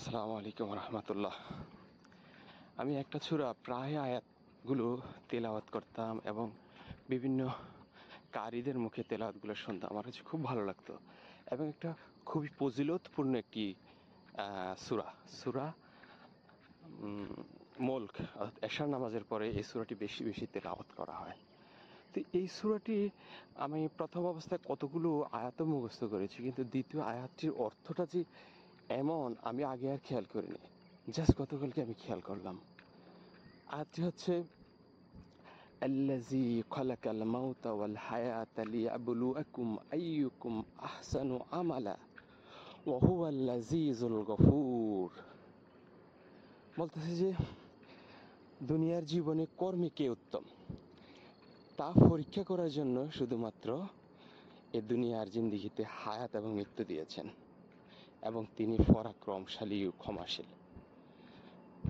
আসসালামু আলাইকুম রহমতুল্লাহ। আমি একটা সূরা প্রায় আয়াতগুলো তেলাওয়াত করতাম এবং বিভিন্ন কারীদের মুখে তেলাওয়াতগুলো শুনতাম। আমার কাছে খুব ভালো লাগতো এবং একটা খুবই ফজিলতপূর্ণ একটি সূরা সূরা মুলক, অর্থাৎ এশার নামাজের পরে এই সূরাটি বেশি বেশি তেলাওয়াত করা হয়। তো এই সূরাটি আমি প্রথম অবস্থায় কতগুলো আয়াত মুখস্থ করেছি, কিন্তু দ্বিতীয় আয়াতটির অর্থটা যে এমন আমি আগে আর খেয়াল করিনি, জাস্ট গতকালকে আমি খেয়াল করলাম। আয়াতটি হচ্ছে আল্লাযী খালাকাল মাউতা ওয়াল হায়াতা লিয়াবলুয়াকুম আইয়ুকুম আহসানু আমালা ওয়া হুয়াল লাযীযুল গফুর। বলতেছে যে দুনিয়ার জীবনে কর্মে কে উত্তম তা পরীক্ষা করার জন্য শুধুমাত্র এ দুনিয়ার জিন্দেগিতে হায়াত এবং মৃত্যু দিয়েছেন, এবং তিনি পরাক্রমশালী ও ক্ষমাশীল।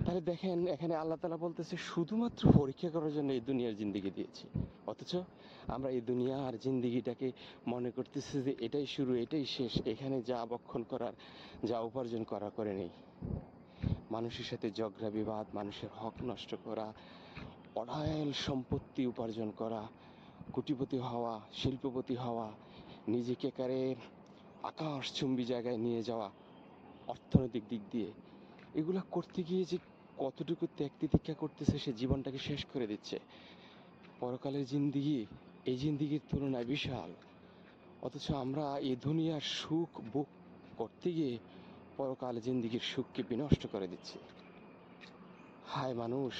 তাহলে দেখেন, এখানে আল্লাহ তাআলা বলতেছে শুধুমাত্র পরীক্ষা করার জন্য এই দুনিয়ার জিন্দেগি দিয়েছি, অথচ আমরা এই দুনিয়ার জিন্দেগিটাকে মনে করতেছি যে এটাই শুরু, এটাই শেষ, এখানে যা বক্ষণ করার, যা উপার্জন করা করে নেই। মানুষের সাথে ঝগড়া বিবাদ, মানুষের হক নষ্ট করা, অঢেল সম্পত্তি উপার্জন করা, কোটিপতি হওয়া, শিল্পপতি হওয়া, নিজেকে একেবারে আকাশচুম্বী জায়গায় নিয়ে যাওয়া অর্থনৈতিক দিক দিয়ে, এগুলা করতে গিয়ে যে কতটুকু ত্যাগ তিতিক্ষা করতেছে, সে জীবনটাকে শেষ করে দিচ্ছে। পরকালের জিন্দিগি এই জিন্দিগির তুলনায় বিশাল, অথচ আমরা এই দুনিয়ার সুখ ভোগ করতে গিয়ে পরকাল জিন্দিগির সুখকে বিনষ্ট করে দিচ্ছি। হায় মানুষ,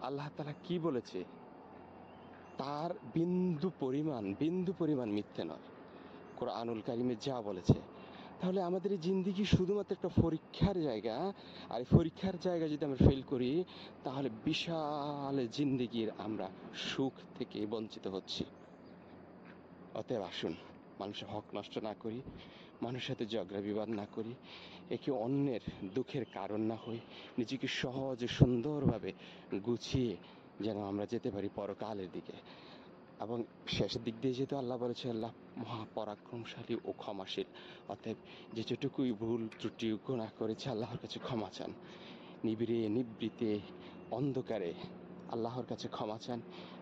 আল্লাহ তাআলা কি বলেছে তার বিন্দু পরিমাণ মিথ্যে নয়। কোরআনুল কারিমে যা বলেছে, তাহলে আমাদের এই জিন্দিগি শুধুমাত্র একটা পরীক্ষার জায়গা, আর এই পরীক্ষার জায়গা যদি আমরা ফেল করি, তাহলে বিশাল জিন্দিগির আমরা সুখ থেকে বঞ্চিত হচ্ছি। অতএব আসুন, মানুষের হক নষ্ট না করি, মানুষের সাথে ঝগড়া বিবাদ না করি, একে অন্যের দুঃখের কারণ না হই, নিজেকে সহজে সুন্দরভাবে গুছিয়ে যেন আমরা যেতে পারি পরকালের দিকে। এবং শেষের দিক দিয়ে যেহেতু আল্লাহ বলেছে আল্লাহ মহাপরাক্রমশালী ও ক্ষমাশীল, অতএব যেটুকুই ভুল ত্রুটি গুনাহ করেছে আল্লাহর কাছে ক্ষমা চান, নিবিড়ে নিবৃতে অন্ধকারে আল্লাহর কাছে ক্ষমা চান,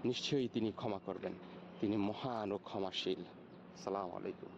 নিশ্চয়ই তিনি ক্ষমা করবেন, তিনি মহান ও ক্ষমাশীল। আসসালামু আলাইকুম।